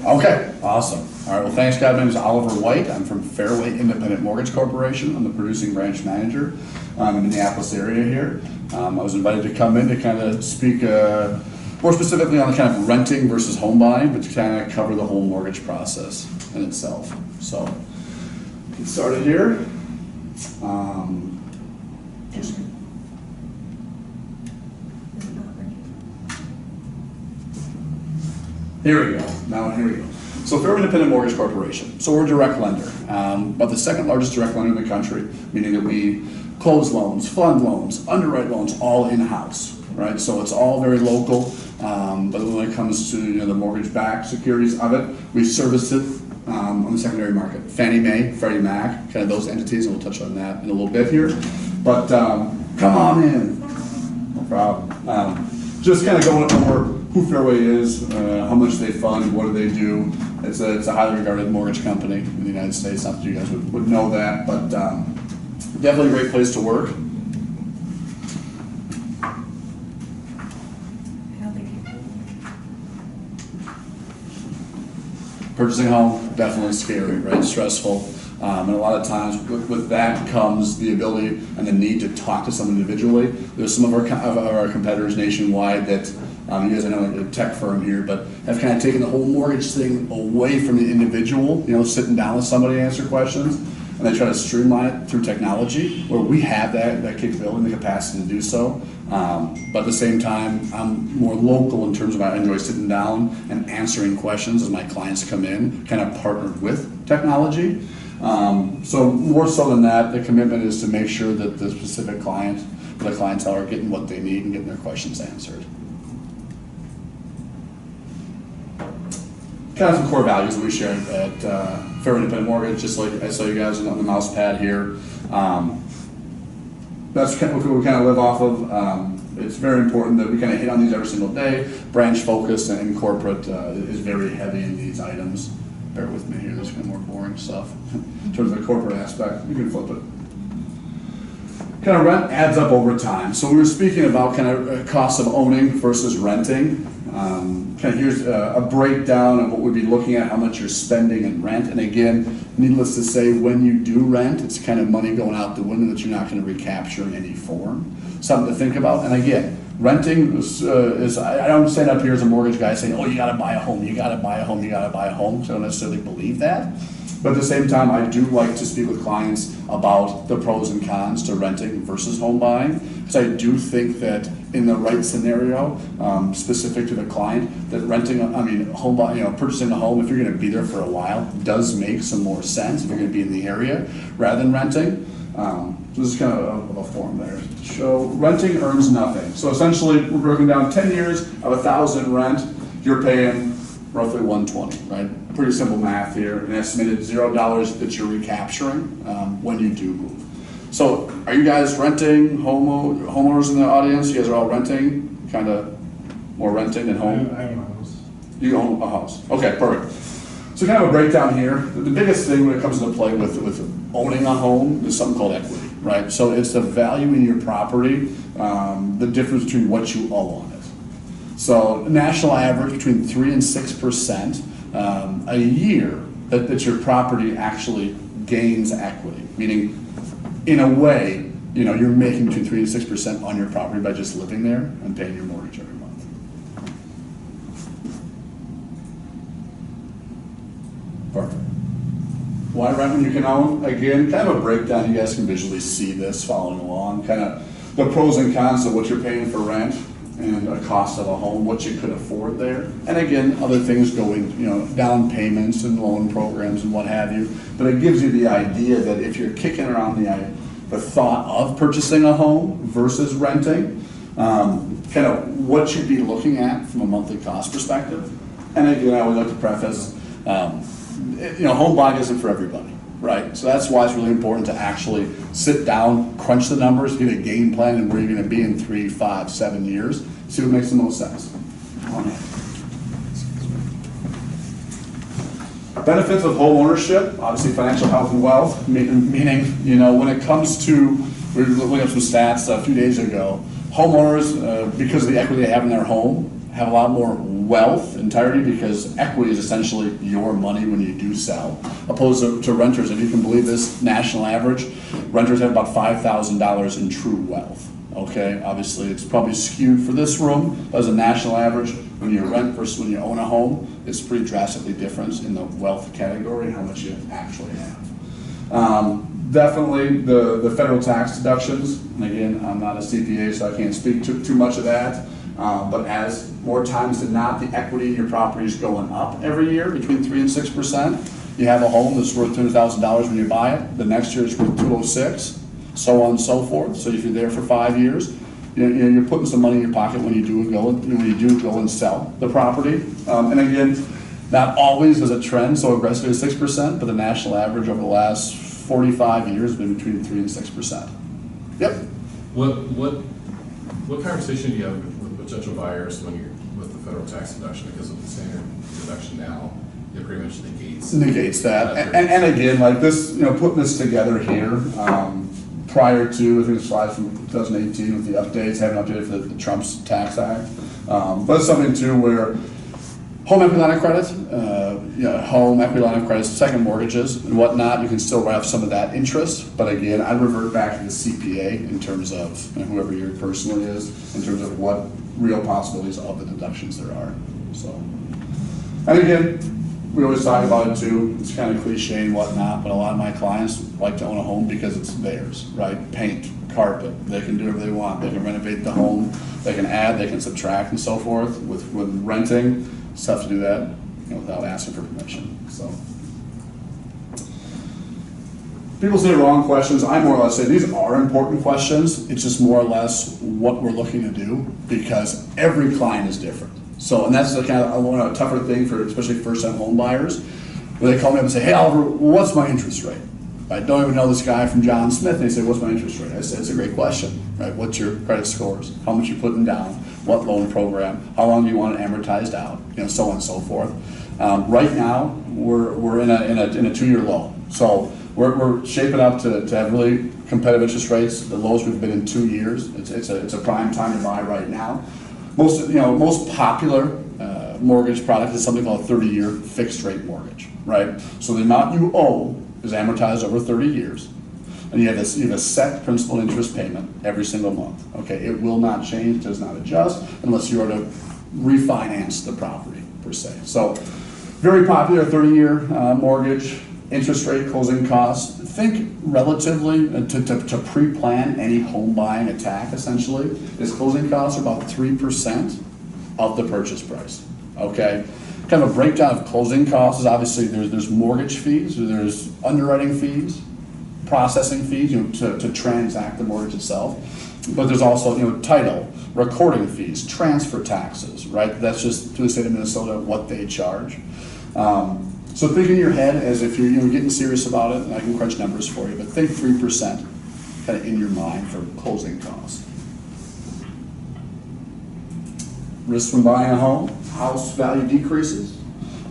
Okay, awesome. All right, well, thanks, guys. My name is Oliver White. I'm from Fairway Independent Mortgage Corporation. I'm the producing branch manager in the Minneapolis area here. I was invited to come in to kind of speak more specifically on the kind of renting versus home buying, but to kind of cover the whole mortgage process in itself. So, get started here. Here we go. Now, here we go. So Fairway Independent Mortgage Corporation. So we're a direct lender, but the second largest direct lender in the country, meaning that we close loans, fund loans, underwrite loans, all in-house, right? So it's all very local, but when it comes to the mortgage-backed securities of it, we service it on the secondary market. Fannie Mae, Freddie Mac, kind of those entities, and we'll touch on that in a little bit here. But come on in. No problem. Just kind of going over who Fairway is, how much they fund, what do they do. It's a highly regarded mortgage company in the United States. Not that you guys would know that, but definitely a great place to work. Purchasing a home, definitely scary, right? Stressful. And a lot of times with that comes the ability and the need to talk to someone individually. There's some of our competitors nationwide that, you guys know, like a tech firm here, but have kind of taken the whole mortgage thing away from the individual, sitting down with somebody to answer questions, and they try to streamline it through technology, where we have that capability and the capacity to do so. But at the same time, I'm more local in terms of I enjoy sitting down and answering questions as my clients come in, kind of partnered with technology. So more so than that, the commitment is to make sure that the specific client, the clientele are getting what they need and getting their questions answered. Kind of some core values that we share at Fairway Independent Mortgage, just like I saw you guys on the mouse pad here. That's kind of what we kind of live off of. It's very important that we kind of hit on these every single day. Branch focus and corporate is very heavy in these items. Bear with me here, there's kind of more boring stuff. In terms of the corporate aspect, you can flip it. Kind of rent adds up over time. So we were speaking about kind of costs of owning versus renting. Kind of here's a breakdown of what we'd be looking at, how much you're spending in rent. And again, needless to say, when you do rent, it's kind of money going out the window that you're not going to recapture in any form. Something to think about. And again, renting is I don't stand up here as a mortgage guy saying, oh, you got to buy a home, you got to buy a home, you got to buy a home. So I don't necessarily believe that. But at the same time, I do like to speak with clients about the pros and cons to renting versus home buying, because I do think that in the right scenario, specific to the client, that home buying, purchasing a home, if you're going to be there for a while, does make some more sense if you're going to be in the area rather than renting. So this is kind of a form there to show renting earns nothing. So essentially, we're broken down 10 years of $1,000 rent, you're paying roughly $120, right? Pretty simple math here. An estimated $0 that you're recapturing when you do move. So are you guys renting, homeowners in the audience? You guys are all renting, kind of more renting than home? I own a house. You own a house. Okay, perfect. So kind of a breakdown here. The biggest thing when it comes into play with owning a home is something called equity, right? So it's the value in your property, the difference between what you owe on it. So national average between 3 and 6% a year that your property actually gains equity, meaning in a way, you're making between 3 and 6% on your property by just living there and paying your mortgage every month. Perfect. Why rent when you can own? Again, kind of a breakdown. You guys can visually see this following along. Kind of the pros and cons of what you're paying for rent and a cost of a home, what you could afford there. And again, other things going, down payments and loan programs and what have you. But it gives you the idea that if you're kicking around the thought of purchasing a home versus renting, kind of what you'd be looking at from a monthly cost perspective. And again, I would like to preface, home buying isn't for everybody, right? So that's why it's really important to actually sit down, crunch the numbers, get a game plan and where you're going to be in 3, 5, 7 years, see what makes the most sense. Benefits of home ownership, obviously financial health and wealth, meaning, when it comes to, we were looking up some stats a few days ago, homeowners, because of the equity they have in their home, have a lot more wealth entirety because equity is essentially your money when you do sell, opposed to renters. If you can believe this, national average, renters have about $5,000 in true wealth. Okay, obviously it's probably skewed for this room, but as a national average, when you rent versus when you own a home, it's pretty drastically different in the wealth category and how much you actually have. Definitely the federal tax deductions, and again, I'm not a CPA, so I can't speak too much of that, but as more times than not, the equity in your property is going up every year between 3 and 6%. You have a home that's worth $200,000 when you buy it, the next year it's worth $206,000. So on and so forth. So if you're there for 5 years, you're putting some money in your pocket when you do go and sell the property. And again, not always is a trend so aggressive as 6%, but the national average over the last 45 years has been between 3 and 6%. Yep. What conversation do you have with potential buyers when you're with the federal tax deduction? Because of the standard deduction now, it pretty much negates that. And again, like this, putting this together here. Prior to, I think it's slides from 2018 with the updates, haven't updated for the Trump's Tax Act. But it's something too where home equity line of credit, home equity line of credit, second mortgages and whatnot, you can still write off some of that interest. But again, I revert back to the CPA in terms of whoever your personally is, in terms of what real possibilities of the deductions there are. So, and again, we always talk about it too. It's kind of cliche and whatnot, but a lot of my clients like to own a home because it's theirs, right? Paint, carpet, they can do whatever they want. They can renovate the home, they can add, they can subtract and so forth. With renting, it's tough to do that without asking for permission. So people say wrong questions. I more or less say these are important questions. It's just more or less what we're looking to do because every client is different. So, and that's the kind of a tougher thing for especially first-time home buyers, where they call me up and say, "Hey, Oliver, what's my interest rate?" I don't even know this guy from John Smith. And they say, "What's my interest rate?" I say, "It's a great question, right? What's your credit scores? How much you putting down? What loan program? How long do you want it amortized out? So on and so forth." Right now, we're in a 2-year low, so we're shaping up to have really competitive interest rates, the lowest we've been in 2 years. It's a prime time to buy right now. Most popular mortgage product is something called a 30-year fixed rate mortgage, right? So the amount you owe is amortized over 30 years, and you have a set principal and interest payment every single month. Okay, it will not change, does not adjust unless you are to refinance the property per se. So very popular 30-year mortgage. Interest rate, closing costs, think relatively to pre-plan any home buying attack essentially, is closing costs are about 3% of the purchase price, okay? Kind of a breakdown of closing costs is obviously there's mortgage fees, there's underwriting fees, processing fees, to transact the mortgage itself, but there's also, title, recording fees, transfer taxes, right? That's just to the state of Minnesota what they charge. So think in your head as if you're getting serious about it, and I can crunch numbers for you, but think 3% kind of in your mind for closing costs. Risk from buying a home, house value decreases,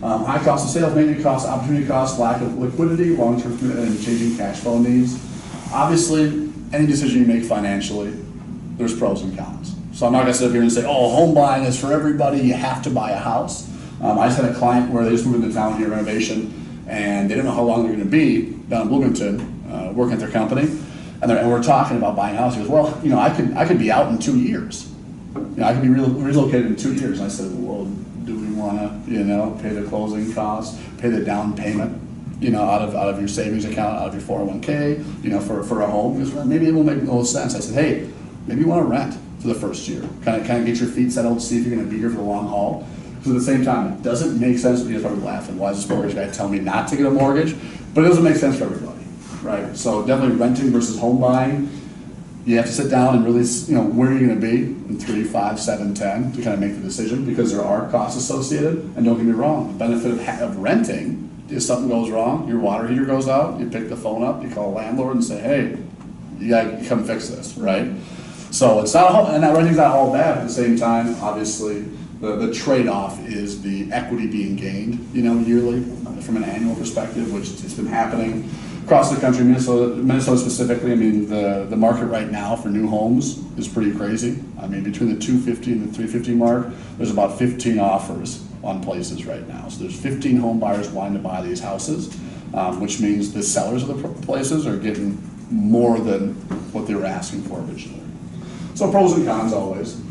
high cost of sales, maintenance costs, opportunity costs, lack of liquidity, long-term commitment, and changing cash flow needs. Obviously, any decision you make financially, there's pros and cons. So I'm not going to sit up here and say, oh, home buying is for everybody, you have to buy a house. I just had a client where they just moved into town here, renovation, and they didn't know how long they're going to be down in Bloomington, working at their company, and we're talking about buying a house. He goes, well, I could be out in 2 years. I could be relocated in 2 years. And I said, well, do we want to, pay the closing costs, pay the down payment, out of your savings account, out of your 401k, for a home? He goes, well, maybe it will make no sense. I said, hey, maybe you want to rent for the first year, kind of get your feet settled, see if you're going to be here for the long haul. At the same time, it doesn't make sense. You're probably laughing. Why is this mortgage guy telling me not to get a mortgage? But it doesn't make sense for everybody, right? So definitely renting versus home buying. You have to sit down and really, where you're going to be in 3, 5, 7, 10 to kind of make the decision because there are costs associated. And don't get me wrong, the benefit of renting is something goes wrong, your water heater goes out, you pick the phone up, you call a landlord and say, hey, you got to come fix this, right? So it's not, and that renting's not all bad. At the same time, obviously, The trade-off is the equity being gained, yearly from an annual perspective, which it's been happening across the country. Minnesota specifically, the market right now for new homes is pretty crazy. Between the 250 and the 350 mark, there's about 15 offers on places right now. So there's 15 home buyers wanting to buy these houses, which means the sellers of the places are getting more than what they were asking for originally. So pros and cons always.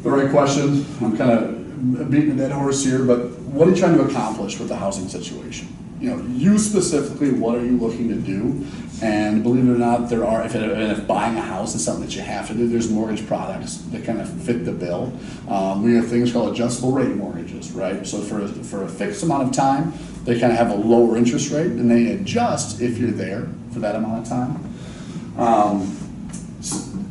The right question, I'm kind of beating a dead horse here, but what are you trying to accomplish with the housing situation? You specifically, what are you looking to do? And believe it or not, if buying a house is something that you have to do, there's mortgage products that kind of fit the bill. We have things called adjustable rate mortgages, right? So for a fixed amount of time, they kind of have a lower interest rate, and they adjust if you're there for that amount of time.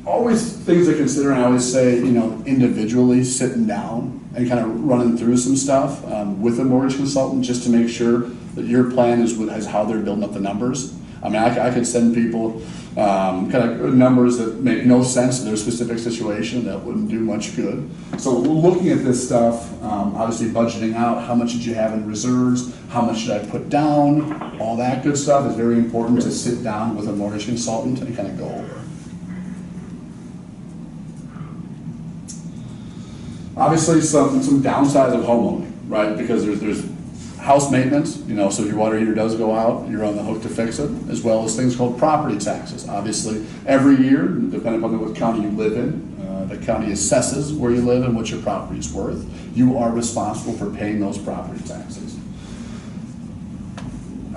Always things to consider, and I always say, individually sitting down and kind of running through some stuff with a mortgage consultant just to make sure that your plan is how they're building up the numbers. I could send people kind of numbers that make no sense in their specific situation that wouldn't do much good. So looking at this stuff, obviously budgeting out how much did you have in reserves, how much should I put down, all that good stuff is very important to sit down with a mortgage consultant and kind of go over. Obviously, some downsides of homeowning, right? Because there's house maintenance, so if your water heater does go out, you're on the hook to fix it, as well as things called property taxes. Obviously, every year, depending upon what county you live in, the county assesses where you live and what your property is worth. You are responsible for paying those property taxes.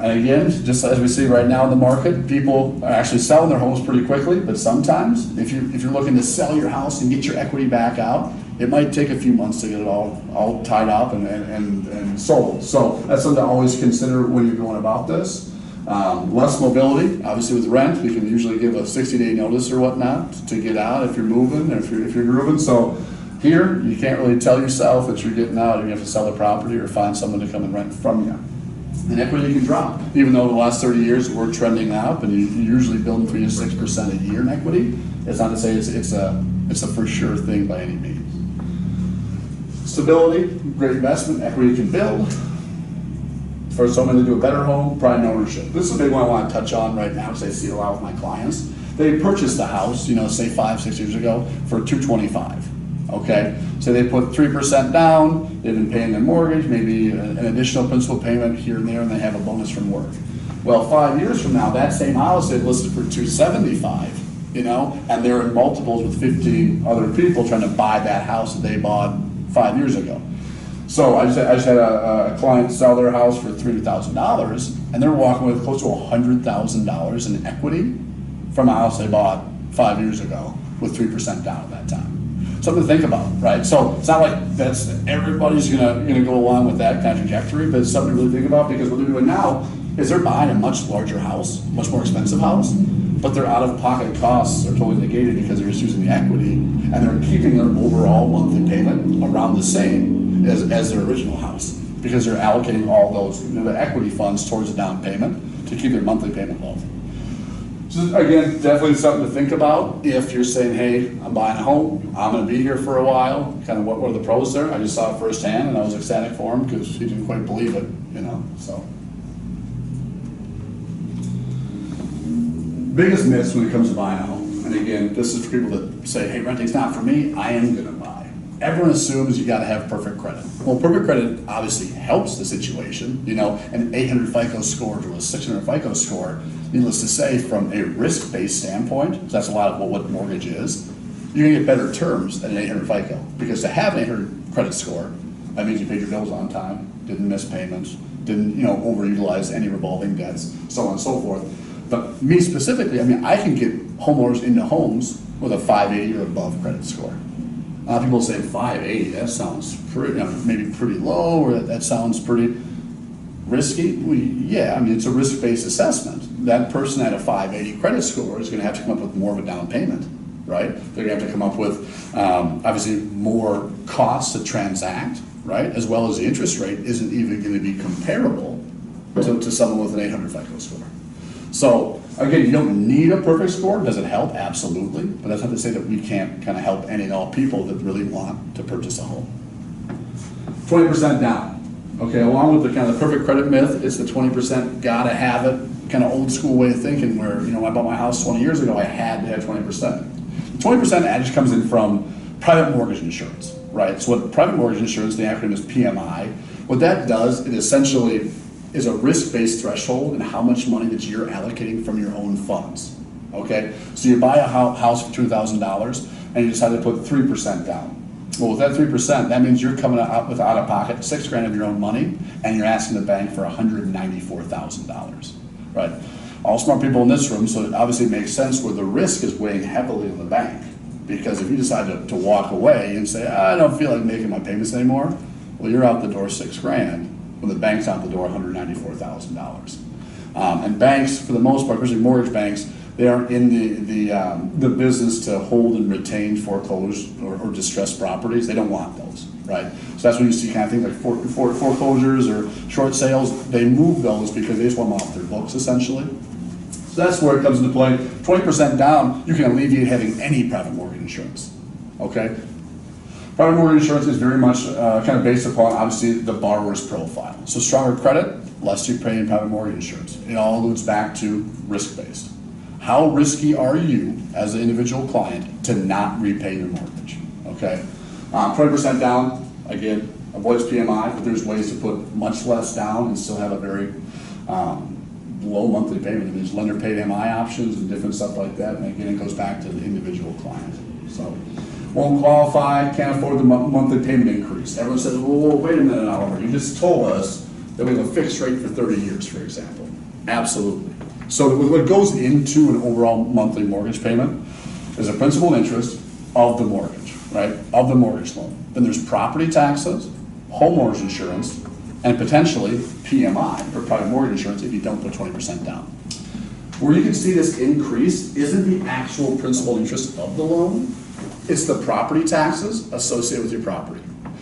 And again, just as we see right now in the market, people are actually selling their homes pretty quickly, but sometimes if you're looking to sell your house and get your equity back out, it might take a few months to get it all tied up and sold. So that's something to always consider when you're going about this. Less mobility, obviously with rent, you can usually give a 60-day notice or whatnot to get out if you're moving, or if you're grooving. So here, you can't really tell yourself that you're getting out, you're gonna have to sell the property or find someone to come and rent from you. And equity can drop. Even though the last 30 years we're trending up and you're usually building 3 to 6% a year in equity, it's not to say it's a for sure thing by any means. Stability, great investment, equity can build. For someone to do a better home, pride and ownership. This is a big one I want to touch on right now because I see it a lot with my clients. They purchased the house, say 5-6 years ago for $225,000. Okay, so they put 3% down, they've been paying their mortgage, maybe an additional principal payment here and there, and they have a bonus from work. Well, 5 years from now, that same house they listed for $275,000, and they're in multiples with 15 other people trying to buy that house that they bought 5 years ago. So I just had a client sell their house for $300,000, and they're walking with close to $100,000 in equity from a house they bought 5 years ago with 3% down at that time. Something to think about, right? So it's not like everybody's gonna go along with that kind of trajectory, but it's something to really think about, because what they're doing now is they're buying a much larger house, much more expensive house, but their out-of-pocket costs are totally negated because they're just using the equity, and they're keeping their overall monthly payment around the same as their original house, because they're allocating all those the equity funds towards a down payment to keep their monthly payment low. So again, definitely something to think about if you're saying, hey, I'm buying a home, I'm going to be here for a while. Kind of what were the pros there? I just saw it firsthand, and I was ecstatic for him because he didn't quite believe it, So biggest myths when it comes to buying a home, and again, this is for people that say, hey, renting's not for me, I am going to buy. Everyone assumes you got to have perfect credit. Well, perfect credit obviously helps the situation. An 800 FICO score to a 600 FICO score, needless to say, from a risk-based standpoint, that's a lot of what mortgage is, you're going to get better terms than an 800 FICO. Because to have an 800 credit score, that means you paid your bills on time, didn't miss payments, didn't overutilize any revolving debts, so on and so forth. But me specifically, I can get homeowners into homes with a 580 or above credit score. A lot of people say 580, that sounds pretty, maybe pretty low, or that sounds pretty risky. It's a risk-based assessment. That person at a 580 credit score is going to have to come up with more of a down payment, right? They're going to have to come up with, obviously, more costs to transact, right? As well as the interest rate isn't even going to be comparable to someone with an 800 FICO score. So again, you don't need a perfect score. Does it help? Absolutely. But that's not to say that we can't kind of help any and all people that really want to purchase a home. 20% down. Okay, along with the kind of the perfect credit myth, it's the 20% gotta have it, kind of old school way of thinking where, you know, when I bought my house 20 years ago, I had to have 20%. The 20% actually comes in from private mortgage insurance, right? So what private mortgage insurance, the acronym is PMI, what that does, it essentially is a risk-based threshold in how much money that you're allocating from your own funds, okay? So you buy a house for $2,000 and you decide to put 3% down. Well, with that 3%, that means you're coming out with out of pocket $6,000 of your own money, and you're asking the bank for $194,000, right? All smart people in this room, so it obviously makes sense where the risk is weighing heavily on the bank. Because if you decide to walk away and say, I don't feel like making my payments anymore, well, you're out the door $6,000 when the bank's out the door $194,000. And banks, for the most part, especially mortgage banks, they aren't in the business to hold and retain foreclosed or distressed properties. They don't want those, right? So that's when you see kind of things like foreclosures or short sales. They move those because they just want them off their books, essentially. So that's where it comes into play. 20% down, you can alleviate having any private mortgage insurance, okay? Private mortgage insurance is very much kind of based upon, obviously, the borrower's profile. So stronger credit, less you pay in private mortgage insurance. It all alludes back to risk-based. How risky are you as an individual client to not repay your mortgage, okay? 20% down, again, avoids PMI, but there's ways to put much less down and still have a very low monthly payment. I mean, there's lender paid MI options and different stuff like that, and again, it goes back to the individual client. So, won't qualify, can't afford the monthly payment increase. Everyone says, well, wait a minute, Oliver, you just told us that we have a fixed rate for 30 years, for example. Absolutely. So what goes into an overall monthly mortgage payment is a principal and interest of the mortgage, right? Of the mortgage loan. Then there's property taxes, homeowners insurance, and potentially PMI, or private mortgage insurance, if you don't put 20% down. Where you can see this increase isn't the actual principal and interest of the loan, it's the property taxes associated with your property.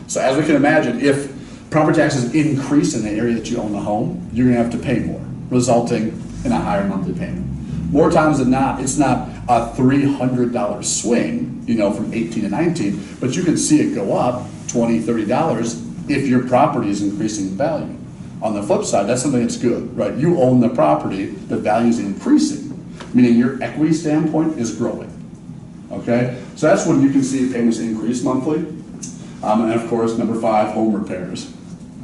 So as we can imagine, if property taxes increase in the area that you own the home, you're gonna have to pay more, resulting in a higher monthly payment. More times than not, it's not a $300 swing, you know, from 18 to 19, but you can see it go up $20, $30 if your property is increasing in value. On the flip side, that's something that's good, right? You own the property, the value is increasing, meaning your equity standpoint is growing, okay? So that's when you can see payments increase monthly. And of course, number 5, home repairs.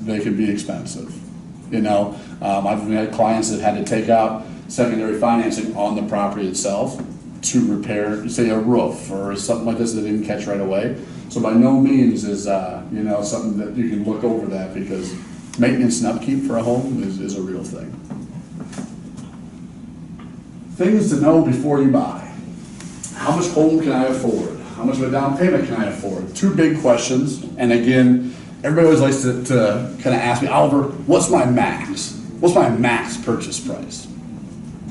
They can be expensive. You know, I've had clients that had to take out secondary financing on the property itself to repair, say, a roof or something like this that didn't catch right away. So by no means is, you know, something that you can look over that, because maintenance and upkeep for a home is a real thing. Things to know before you buy. How much home can I afford? How much of a down payment can I afford? 2 big questions. And again, everybody always likes to kind of ask me, Oliver, what's my max? What's my max purchase price?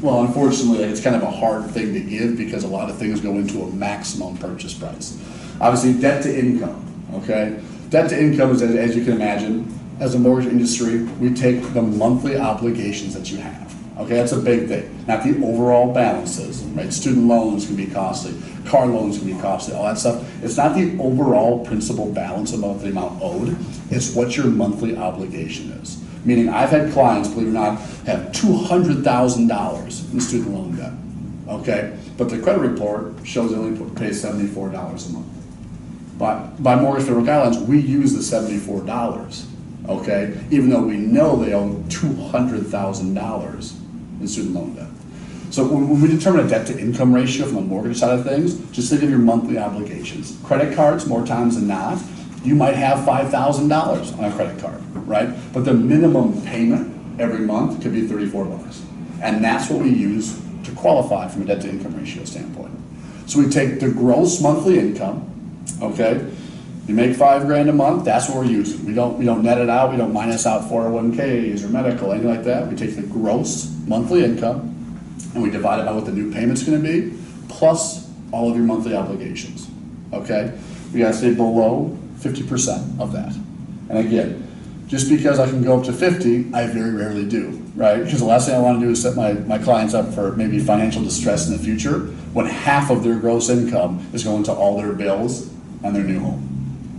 Well, unfortunately, it's kind of a hard thing to give because a lot of things go into a maximum purchase price. Obviously, debt to income, okay? Debt to income is, as you can imagine, as a mortgage industry, we take the monthly obligations that you have. Okay, that's a big thing. Not the overall balances, right? Student loans can be costly, car loans can be costly, all that stuff. It's not the overall principal balance about the amount owed, it's what your monthly obligation is. Meaning I've had clients, believe it or not, have $200,000 in student loan debt, okay? But the credit report shows they only pay $74 a month. But by mortgage federal guidelines, we use the $74, okay? Even though we know they owe $200,000 in student loan debt. So when we determine a debt to income ratio from the mortgage side of things, just think of your monthly obligations. Credit cards, more times than not, you might have $5,000 on a credit card, right? But the minimum payment every month could be $34. And that's what we use to qualify from a debt to income ratio standpoint. So we take the gross monthly income, okay? You make $5,000 a month, that's what we're using. We don't net it out, we don't minus out 401ks or medical, anything like that. We take the gross monthly income and we divide it by what the new payment's gonna be, plus all of your monthly obligations, okay? We gotta stay below 50% of that. And again, just because I can go up to 50, I very rarely do. right? Because the last thing I want to do is set my clients up for maybe financial distress in the future when half of their gross income is going to all their bills and their new home.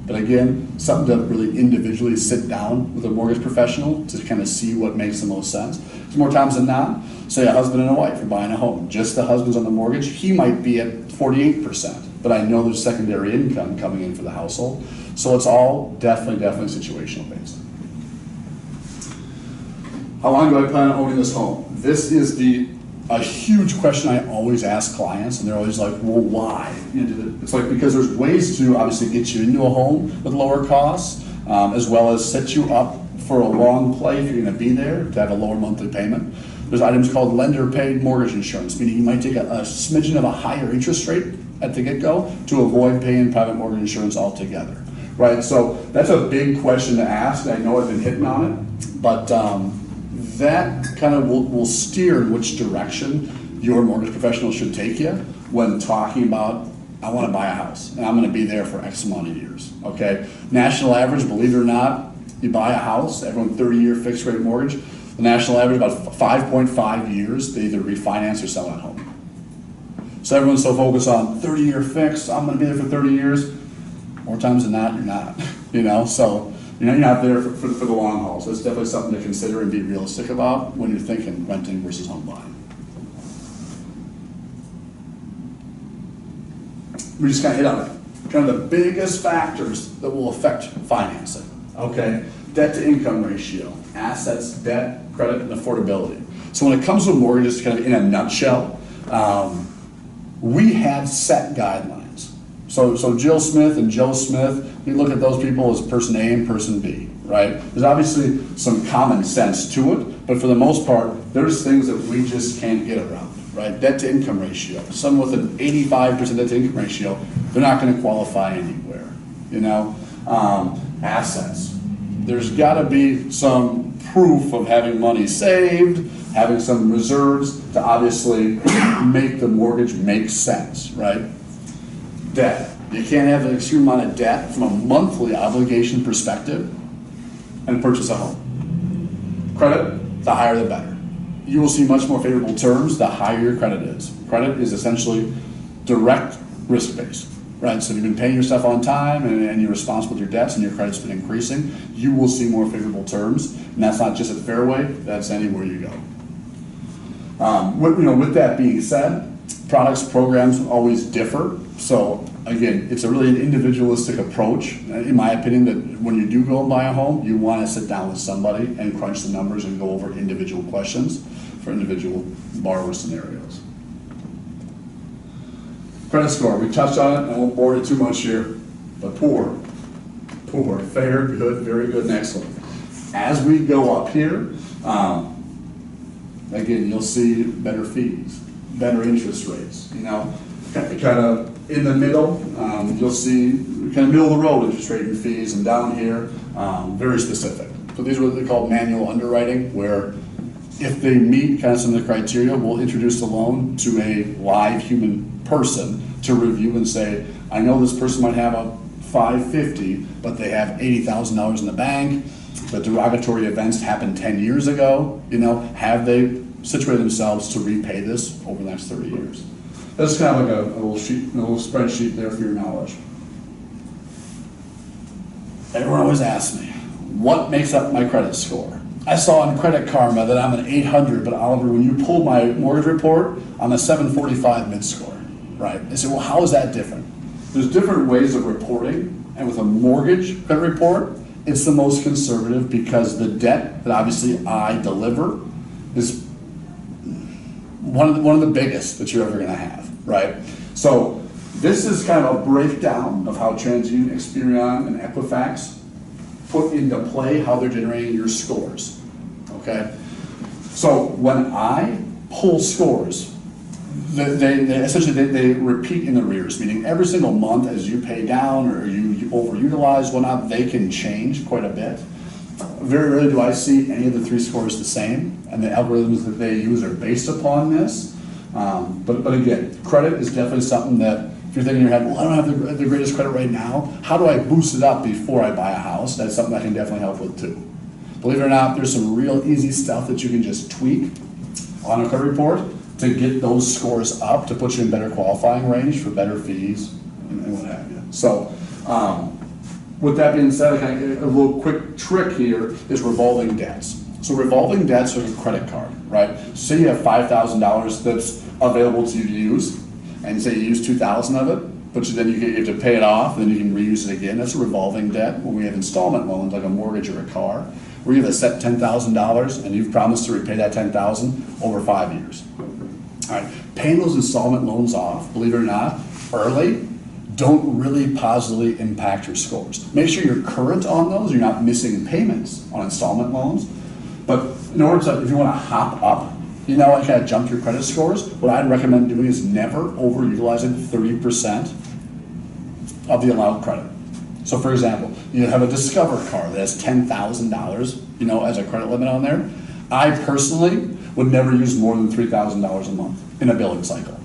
But again, something to really individually sit down with a mortgage professional to kind of see what makes the most sense. Because more times than not, say a husband and a wife are buying a home. Just the husband's on the mortgage, he might be at 48%, but I know there's secondary income coming in for the household. So it's all definitely situational based. How long do I plan on owning this home? This is a huge question I always ask clients, and they're always like, well, why? It's like, because there's ways to obviously get you into a home with lower costs, as well as set you up for a long play if you're gonna be there to have a lower monthly payment. There's items called lender paid mortgage insurance, meaning you might take a smidgen of a higher interest rate at the get-go to avoid paying private mortgage insurance altogether, right? So that's a big question to ask. I know I've been hitting on it, but that kind of will steer in which direction your mortgage professional should take you when talking about, I want to buy a house and I'm going to be there for X amount of years, okay? National average, believe it or not, you buy a house, everyone 30-year fixed rate mortgage, the national average about 5.5 years, they either refinance or sell at home. So everyone's so focused on 30-year fixed, I'm going to be there for 30 years. More times than not, you're not, you know? So you're not there for the long haul. So it's definitely something to consider and be realistic about when you're thinking renting versus home buying. We just kind of hit on it. Kind of the biggest factors that will affect financing, okay? Debt to income ratio, assets, debt, credit, and affordability. So when it comes to mortgages, kind of in a nutshell, we have set guidelines. So Jill Smith and Joe Smith, we look at those people as person A and person B, right? There's obviously some common sense to it, but for the most part, there's things that we just can't get around, right? Debt to income ratio. Someone with an 85% debt to income ratio, they're not going to qualify anywhere, you know? Assets. There's got to be some proof of having money saved, having some reserves to obviously make the mortgage make sense, right? Debt. You can't have an extreme amount of debt from a monthly obligation perspective and purchase a home. Credit, the higher the better. You will see much more favorable terms the higher your credit is. Credit is essentially direct risk-based, right? So if you've been paying your stuff on time and you're responsible with your debts and your credit's been increasing, you will see more favorable terms. And that's not just at Fairway, that's anywhere you go. With that being said, products, programs always differ. So again, it's a really an individualistic approach, in my opinion, that when you do go and buy a home, you want to sit down with somebody and crunch the numbers and go over individual questions for individual borrower scenarios. Credit score, we touched on it, I won't bore you too much here, but poor, fair, good, very good, and excellent. As we go up here, again, you'll see better fees, better interest rates, you know, kind of in the middle, you'll see kind of middle of the road interest rate and fees, and down here, very specific. So these are what they call manual underwriting, where if they meet kind of some of the criteria, we'll introduce the loan to a live human person to review and say, I know this person might have a 550, but they have $80,000 in the bank. The derogatory events happened 10 years ago. You know, have they situated themselves to repay this over the next 30 years? That's kind of like a little sheet, a little spreadsheet there for your knowledge. Everyone always asks me, what makes up my credit score? I saw on Credit Karma that I'm an 800, but Oliver, when you pulled my mortgage report, I'm a 745 mid-score, right? They say, well, how is that different? There's different ways of reporting, and with a mortgage credit report, it's the most conservative because the debt that obviously I deliver is one of the biggest that you're ever going to have, right? So this is kind of a breakdown of how TransUnion, Experian, and Equifax put into play how they're generating your scores, okay? So when I pull scores, they essentially repeat in arrears, meaning every single month as you pay down or you overutilize, whatnot, they can change quite a bit. Very rarely do I see any of the three scores the same, and the algorithms that they use are based upon this. But again, credit is definitely something that if you're thinking in your head, well, I don't have the greatest credit right now, how do I boost it up before I buy a house? That's something I can definitely help with too. Believe it or not, there's some real easy stuff that you can just tweak on a credit report to get those scores up, to put you in better qualifying range for better fees and what have you. So, with that being said, a little quick trick here is revolving debts. So revolving debts are a credit card, right? Say you have $5,000 that's available to you to use, and say you use $2,000 of it, but then you have to pay it off, and then you can reuse it again. That's a revolving debt. When we have installment loans, like a mortgage or a car, where you have a set $10,000, and you've promised to repay that $10,000 over 5 years. All right, paying those installment loans off, believe it or not, early, don't really positively impact your scores. Make sure you're current on those, you're not missing payments on installment loans. But in order to, if you want to hop up, and kind of jump your credit scores, what I'd recommend doing is never overutilizing 30% of the allowed credit. So for example, you have a Discover car that has $10,000, as a credit limit on there. I personally would never use more than $3,000 a month in a billing cycle.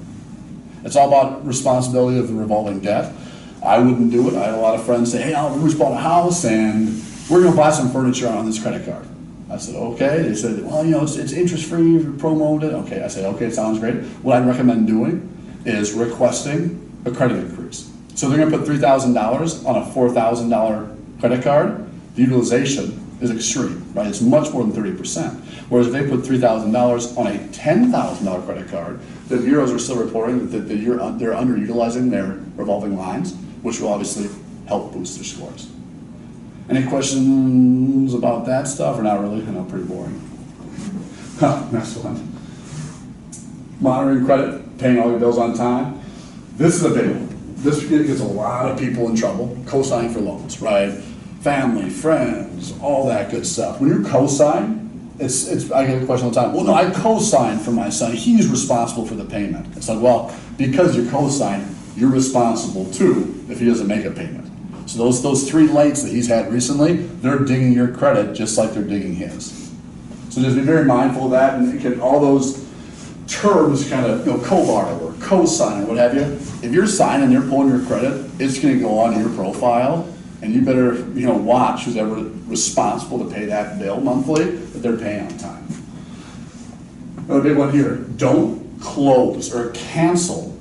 It's all about responsibility of the revolving debt. I wouldn't do it. I had a lot of friends say, hey, Oliver, we just bought a house and we're going to buy some furniture on this credit card. I said, okay. They said, well, it's interest-free if you promote it. Okay, I said, okay, sounds great. What I'd recommend doing is requesting a credit increase. So they're gonna put $3,000 on a $4,000 credit card. The utilization is extreme, right? It's much more than 30%. Whereas if they put $3,000 on a $10,000 credit card, the bureaus are still reporting that they're underutilizing their revolving lines, which will obviously help boost their scores. Any questions about that stuff, or not really? I know, pretty boring. Next one. Monitoring credit, paying all your bills on time. This is a big one. This gets a lot of people in trouble. Co-signing for loans, right? Family, friends, all that good stuff. When you're co-sign, I get a question all the time. Well, no, I co-signed for my son. He's responsible for the payment. It's like, well, because you're co-signed, you're responsible too if he doesn't make a payment. So those 3 lates that he's had recently, they're dinging your credit just like they're dinging his. So just be very mindful of that, and all those terms kind of, co-borrower, co-signer, what have you. If you're signing, they're pulling your credit, it's going to go on your profile, and you better, watch who's ever responsible to pay that bill monthly that they're paying on time. Another big one here: don't close or cancel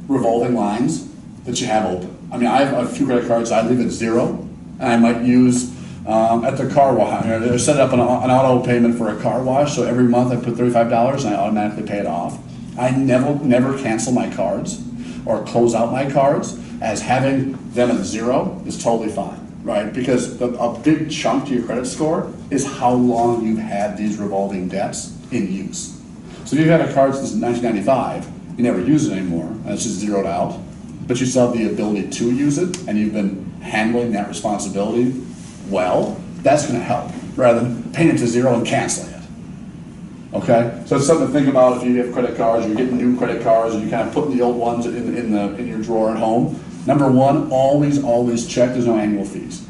revolving lines that you have open. I mean, I have a few credit cards I leave at 0, and I might use at the car wash. They're set up an auto payment for a car wash, so every month I put $35 and I automatically pay it off. I never cancel my cards or close out my cards, as having them at 0 is totally fine, right? Because a big chunk to your credit score is how long you've had these revolving debts in use. So if you've had a card since 1995, you never use it anymore, and it's just zeroed out, but you still have the ability to use it, and you've been handling that responsibility well, that's going to help, rather than paying it to 0 and canceling it. Okay, so it's something to think about if you have credit cards, or you're getting new credit cards, and you're kind of putting the old ones in your drawer at home. Number one, always check there's no annual fees.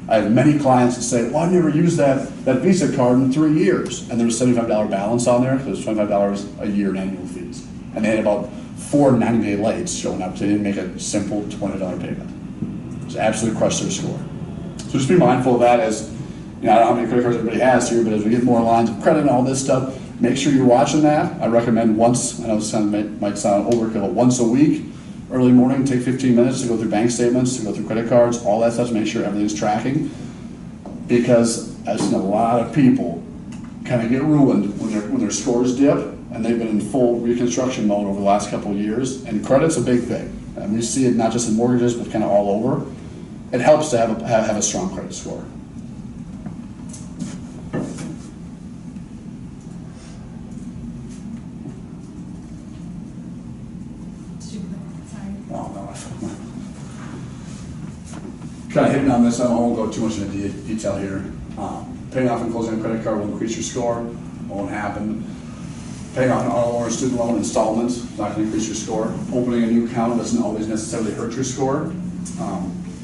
I have many clients that say, well, I never used that Visa card in 3 years, and there's a $75 balance on there, because there's $25 a year in annual fees. And they had about 4 90-day lates showing up, so they didn't make a simple $20 payment. It's absolutely crushed their score. So just be mindful of that, as, I don't know how many credit cards everybody has here, but as we get more lines of credit and all this stuff, make sure you're watching that. I recommend once, I know this might sound overkill, but once a week, early morning, take 15 minutes to go through bank statements, to go through credit cards, all that stuff, to make sure everything's tracking. Because I've seen a lot of people kind of get ruined when their scores dip, and they've been in full reconstruction mode over the last couple of years. And credit's a big thing. And we see it not just in mortgages, but kind of all over. It helps to have a strong credit score. Kind of hitting on this, I won't go too much into detail here. Paying off and closing a credit card will increase your score, won't happen. Paying off an auto loan or student loan installments is not going to increase your score. Opening a new account doesn't always necessarily hurt your score.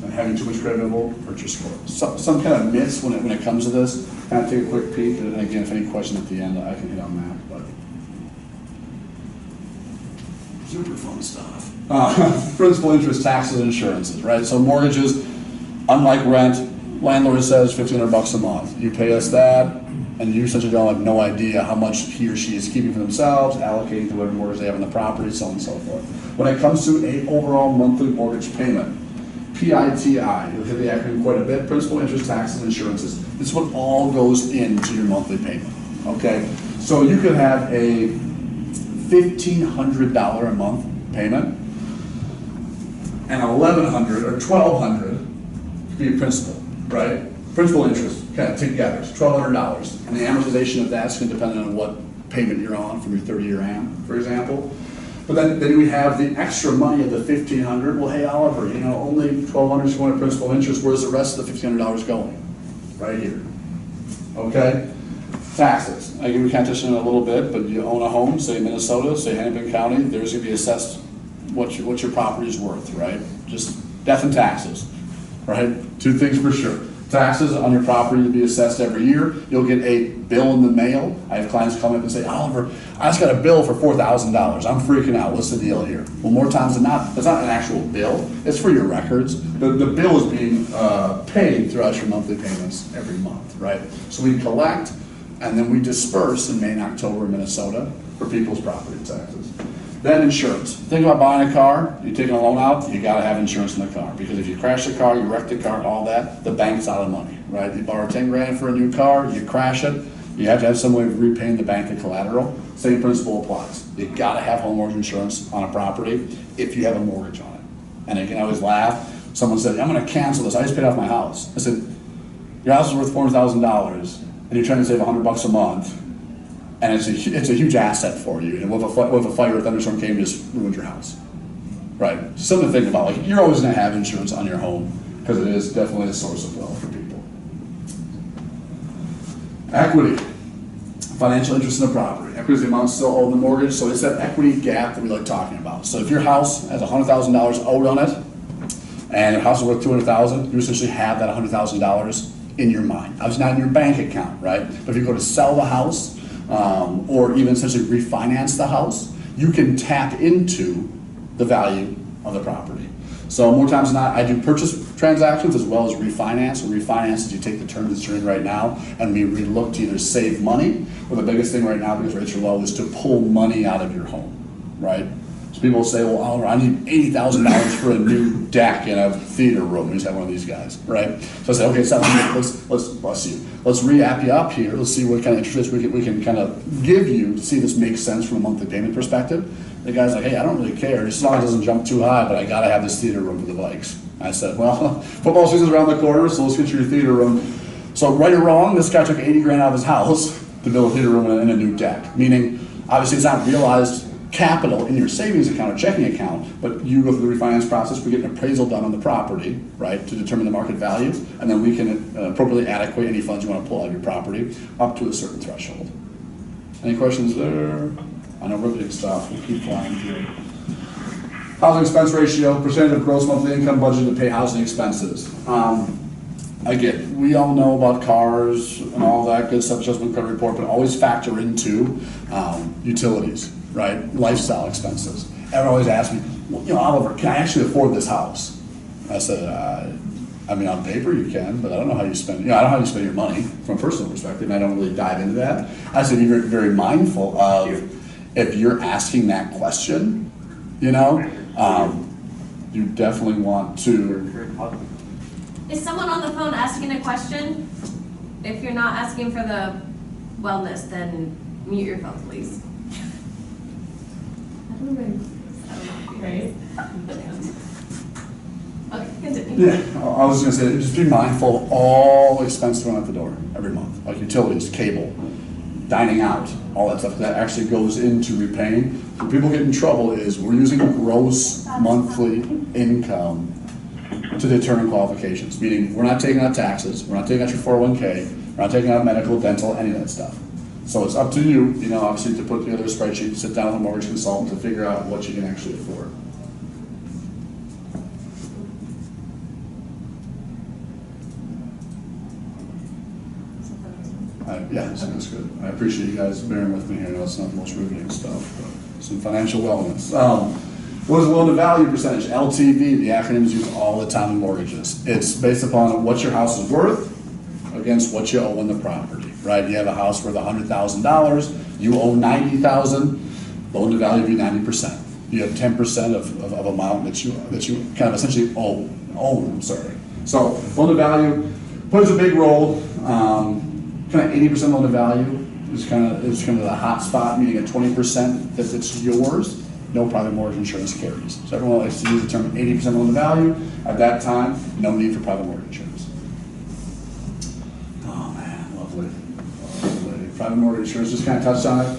And having too much credit will hurt your score. Some kind of myths when it comes to this. Kind of take a quick peek, and again, if any questions at the end, I can hit on that. But super fun stuff. Principal, interest, taxes, and insurances, right? So mortgages, unlike rent, landlord says $1,500 a month. You pay us that, and you essentially don't have no idea how much he or she is keeping for themselves, allocating to whatever mortgage they have on the property, so on and so forth. When it comes to a overall monthly mortgage payment, PITI, you'll hear the acronym quite a bit, principal, interest, taxes, and insurances. This is what all goes into your monthly payment, okay? So you could have a $1,500 a month payment, and $1,100 or $1,200 could be a principal, right? Principal interest, kind of together, it's $1,200. And the amortization of that's going to depend on what payment you're on from your 30-year AM, for example. But then we have the extra money of the $1,500. Well, hey, Oliver, you know, only $1,200 is going to principal interest. Where's the rest of the $1,500 going? Right here. Okay? Taxes. Again, we can't touch on it a little bit, but you own a home, say Minnesota, say Hennepin County, there's going to be assessed what your property is worth, right? Just death and taxes, right? Two things for sure. Taxes on your property to be assessed every year. You'll get a bill in the mail. I have clients come up and say, Oliver, I just got a bill for $4,000. I'm freaking out. What's the deal here? Well, more times than not, it's not an actual bill. It's for your records. The bill is being paid throughout your monthly payments every month, right? So we collect and then we disperse in May and October in Minnesota for people's property taxes. Then insurance. Think about buying a car, you're taking a loan out, you gotta have insurance in the car. Because if you crash the car, you wreck the car, all that, the bank's out of money, right? You borrow 10 grand for a new car, you crash it, you have to have some way of repaying the bank the collateral. Same principle applies. You gotta have homeowners insurance on a property if you have a mortgage on it. And I can always laugh. Someone said, I'm gonna cancel this, I just paid off my house. I said, your house is worth $400,000 and you're trying to save $100 a month. And it's a huge asset for you. And what if a fire or thunderstorm came and just ruined your house? Right? Something to think about. Like, you're always going to have insurance on your home because it is definitely a source of wealth for people. Equity. Financial interest in the property. Equity is the amount still owed in the mortgage. So it's that equity gap that we like talking about. So if your house has $100,000 owed on it and your house is worth $200,000, you essentially have that $100,000 in your mind. Obviously not in your bank account, right? But if you go to sell the house, or even essentially refinance the house, you can tap into the value of the property. So more times than not, I do purchase transactions as well as refinance. And refinance is you take the terms that you're in right now and we look to either save money, or the biggest thing right now because rates are low is to pull money out of your home, right? So people will say, well, Oliver, I need $80,000 for a new deck in a theater room. We just have one of these guys, right? So I say, okay, let's re-app you up here. Let's see what kind of interest rates we can kind of give you to see if this makes sense from a monthly payment perspective. The guy's like, hey, I don't really care, just as long as it doesn't jump too high, but I gotta have this theater room for the Vikes. I said, well, football season's around the corner, so let's get you your theater room. So right or wrong, this guy took 80 grand out of his house to build a theater room and a new deck. Meaning, obviously it's not realized capital in your savings account or checking account, but you go through the refinance process, we get an appraisal done on the property, right, to determine the market value, and then we can appropriately adequate any funds you want to pull out of your property up to a certain threshold. Any questions there? I know we're big stuff, we'll keep flying through. Housing expense ratio, percentage of gross monthly income budget to pay housing expenses. Again, we all know about cars and all that good stuff, adjustment credit report, but always factor into utilities. Right, lifestyle expenses. Everyone always asks me, well, you know, Oliver, can I actually afford this house? I said, I mean, on paper you can, but I don't know how you spend. You know, I don't know how you spend your money from a personal perspective, and I don't really dive into that. I said, you're very mindful of if you're asking that question, you know, you definitely want to. Is someone on the phone asking a question? If you're not asking for the wellness, then mute your phone, please. Right. Okay, continue. Yeah, I was going to say, just be mindful of all expenses going out the door every month, like utilities, cable, dining out, all that stuff that actually goes into repaying. Where people get in trouble is we're using gross monthly income to determine qualifications, meaning we're not taking out taxes, we're not taking out your 401k, we're not taking out medical, dental, any of that stuff. So it's up to you, you know, obviously to put together a spreadsheet, sit down with a mortgage consultant to figure out what you can actually afford. Yeah, that's good. I appreciate you guys bearing with me here. I know it's not the most riveting stuff, but some financial wellness. What is the loan to value percentage? LTV, the acronym is used all the time in mortgages. It's based upon what your house is worth against what you owe on the property, right? You have a house worth $100,000, you owe $90,000, loan to value would be 90%. You have 10% of amount that you kind of essentially own. So loan to value plays a big role. Kind of 80% loan to value is kind of the hot spot, meaning at 20% that it's yours. No private mortgage insurance carries. So everyone likes to use the term 80% loan to value. At that time, no need for private mortgage insurance. Oh man, lovely. Private mortgage insurance, just kind of touched on it.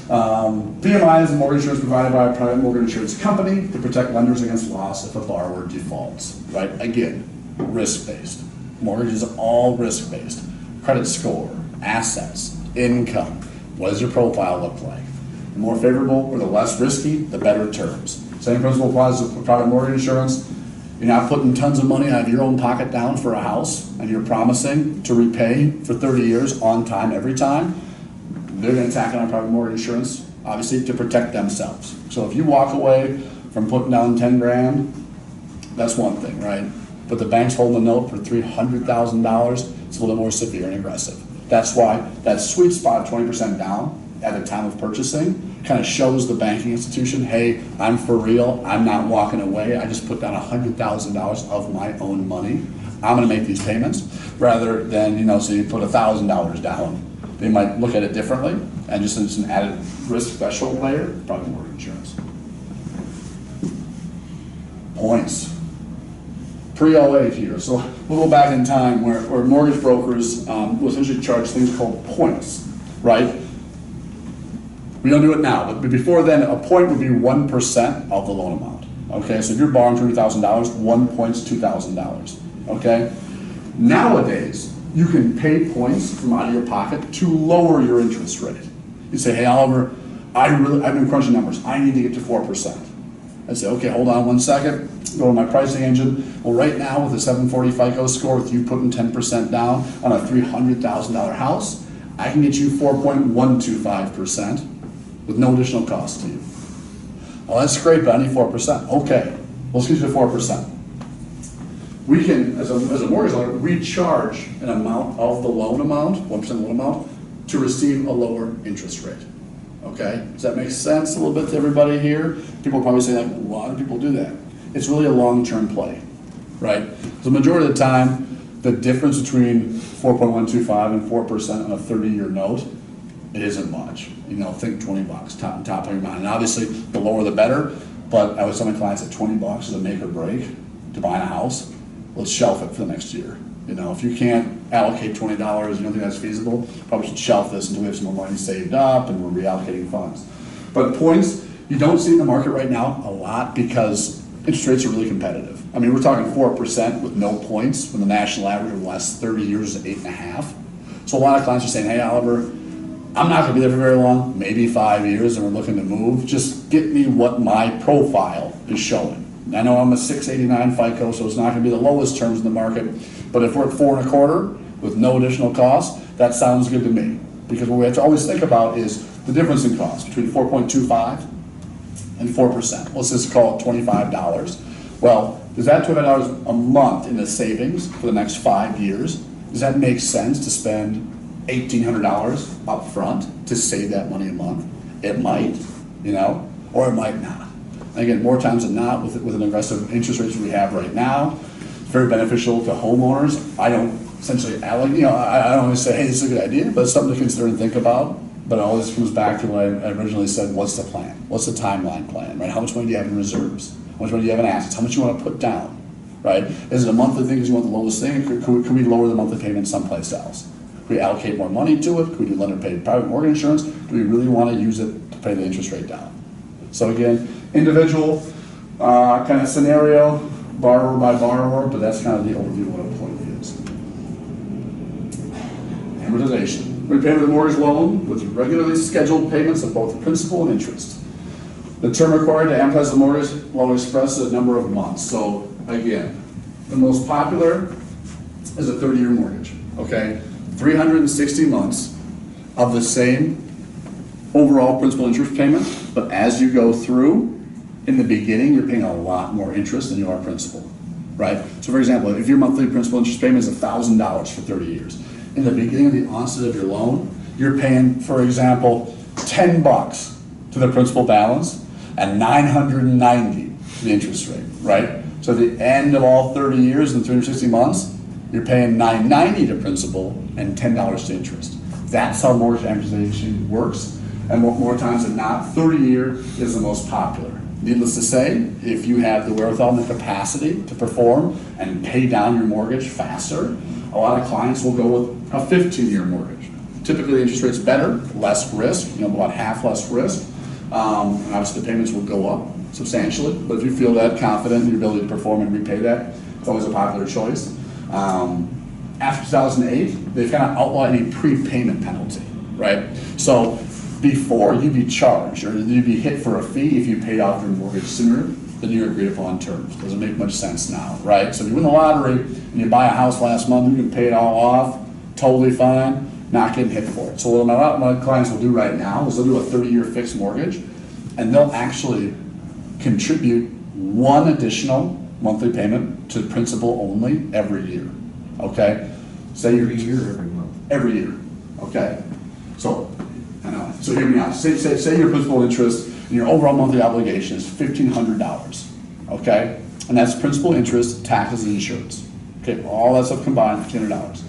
PMI is a mortgage insurance provided by a private mortgage insurance company to protect lenders against loss if a borrower defaults, right? Again, risk-based. Mortgage is all risk-based. Credit score, assets, income. What does your profile look like? The more favorable or the less risky, the better terms. Same principle applies to private mortgage insurance. You're not putting tons of money out of your own pocket down for a house, and you're promising to repay for 30 years on time every time. They're going to tack on private mortgage insurance, obviously, to protect themselves. So if you walk away from putting down 10 grand, that's one thing, right? But the bank's holding a note for $300,000, it's a little more severe and aggressive. That's why that sweet spot of 20% down at the time of purchasing kind of shows the banking institution, hey, I'm for real, I'm not walking away, I just put down $100,000 of my own money. I'm going to make these payments, rather than, so you put $1,000 down. They might look at it differently, and just as an added risk threshold layer, private mortgage insurance. Points. Pre-08 here, so we'll go back in time where mortgage brokers will essentially charge things called points, right? We don't do it now, but before then, a point would be 1% of the loan amount. Okay, so if you're borrowing $200,000, 1 point's $2,000. Okay, nowadays you can pay points from out of your pocket to lower your interest rate. You say, hey Oliver, I've been crunching numbers. I need to get to 4%. I say, okay, hold on 1 second. Go to my pricing engine. Well, right now with a 740 FICO score, with you putting 10% down on a $300,000 house, I can get you 4.125% with no additional cost to you. Well, that's great, but I need 4%. Okay, let's get you to 4%. We can, as a mortgage lender, we charge an amount of the loan amount, 1% of the loan amount, to receive a lower interest rate. Okay, does that make sense a little bit to everybody here? People probably say, like, why do people do that? It's really a long-term play, right? The majority of the time, the difference between 4.125 and 4% on a 30-year note, it isn't much. Think $20, top of your mind. And obviously, the lower the better, but I would tell my clients that $20 is a make or break to buying a house. Let's shelf it for the next year. If you can't allocate $20, you don't think that's feasible, probably should shelf this until we have some more money saved up and we're reallocating funds. But points, you don't see in the market right now a lot because interest rates are really competitive. I mean, we're talking 4% with no points when the national average over the last 30 years is 8.5. So a lot of clients are saying, hey Oliver, I'm not gonna be there for very long, maybe 5 years, and we're looking to move. Just get me what my profile is showing. I know I'm a 689 FICO, so it's not gonna be the lowest terms in the market, but if we're at 4.25 with no additional cost, that sounds good to me. Because what we have to always think about is the difference in cost between 4.25 and 4%. Let's just call it $25. Well, does that $25 a month in the savings for the next 5 years, does that make sense to spend $1,800 up front to save that money a month? It might, or it might not. Again, more times than not, with an aggressive interest rates we have right now, it's very beneficial to homeowners. I don't essentially, I don't always say, hey, this is a good idea, but it's something to consider and think about. But it always comes back to what I originally said, what's the plan? What's the timeline plan, right? How much money do you have in reserves? How much money do you have in assets? How much you want to put down, right? Is it a monthly thing because you want the lowest thing? Could we lower the monthly payment someplace else? Could we allocate more money to it? Could we do lender-paid private mortgage insurance? Do we really want to use it to pay the interest rate down? So again, individual kind of scenario, borrower by borrower, but that's kind of the overview of what a point is. Amortization. Repayment of the mortgage loan with regularly scheduled payments of both principal and interest. The term required to amortize the mortgage loan expresses a number of months. So again, the most popular is a 30-year mortgage, okay? 360 months of the same overall principal interest payment, but as you go through, in the beginning, you're paying a lot more interest than you are principal, right? So for example, if your monthly principal interest payment is $1,000 for 30 years, in the beginning of the onset of your loan, you're paying, for example, $10 to the principal balance and $990 to the interest rate, right? So at the end of all 30 years and 360 months, you're paying $990 to principal and $10 to interest. That's how mortgage amortization works, and more times than not, 30-year is the most popular. Needless to say, if you have the wherewithal and the capacity to perform and pay down your mortgage faster, a lot of clients will go with a 15-year mortgage. Typically, the interest rate's better, less risk, about half less risk. And obviously, the payments will go up substantially, but if you feel that confident in your ability to perform and repay that, it's always a popular choice. After 2008, they've kind of outlawed any prepayment penalty, right? So before, you'd be charged or you'd be hit for a fee if you paid off your mortgage sooner than your agreed upon terms. Doesn't make much sense now, right? So if you win the lottery and you buy a house last month, you can pay it all off, totally fine, not getting hit for it. So what a lot of my clients will do right now is they'll do a 30-year fixed mortgage, and they'll actually contribute one additional monthly payment to principal only every year, okay? Say Every year or every month? Every year, okay? So, I know, so hear me out. Say your principal interest and your overall monthly obligation is $1,500, okay? And that's principal interest, taxes, and insurance. Okay, all that stuff combined, $1,500.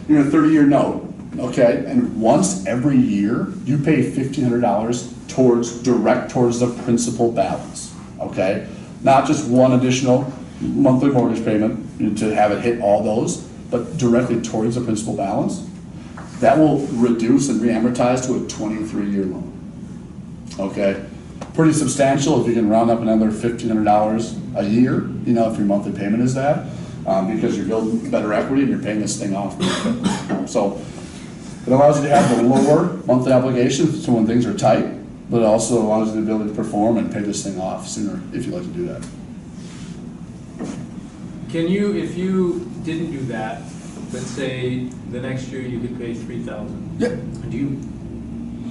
You're in a 30-year note, okay? And once every year, you pay $1,500 towards the principal balance, okay? Not just one additional monthly mortgage payment to have it hit all those, but directly towards the principal balance. That will reduce and reamortize to a 23-year loan, okay? Pretty substantial if you can round up another $1,500 a year, if your monthly payment is that, because you're building better equity and you're paying this thing off. So it allows you to have the lower monthly obligations to when things are tight, but it also allows you the ability to perform and pay this thing off sooner if you'd like to do that. Can you, if you didn't do that, let's say the next year you could pay $3,000. Yeah. Do you,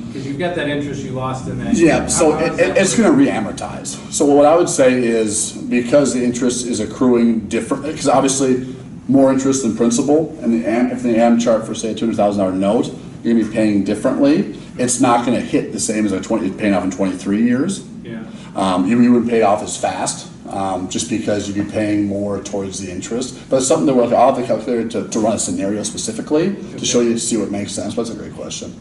because you've got that interest you lost in that. Yeah, so it's going to reamortize. So what I would say is, because the interest is accruing different, because obviously more interest than principal, and if the AM chart for say a $200,000 note, you're going to be paying differently. It's not going to hit the same as paying off in 23 years. Yeah. You would pay off as fast. Just because you'd be paying more towards the interest. But it's something that I'll have the calculator to run a scenario specifically to show you to see what makes sense. But that's a great question.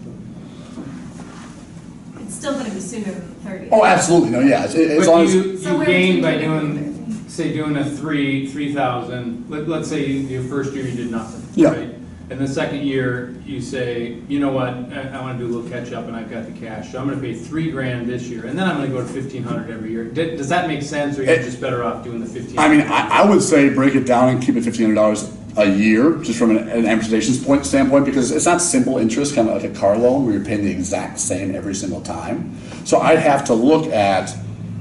It's still gonna be sooner than 30. Oh, absolutely. No, yeah. As long as You So where gain would by you doing, say doing a 3,000, let's say your first year you did nothing, Yeah. right? And the second year you say, you know what, I wanna do a little catch up and I've got the cash, so I'm gonna pay $3,000 this year, and then I'm gonna go to 1,500 every year. Does that make sense, or are you just better off doing the 1,500? I mean, I would say break it down and keep it $1,500 a year, just from an amortization standpoint, because it's not simple interest, kind of like a car loan where you're paying the exact same every single time. So I'd have to look at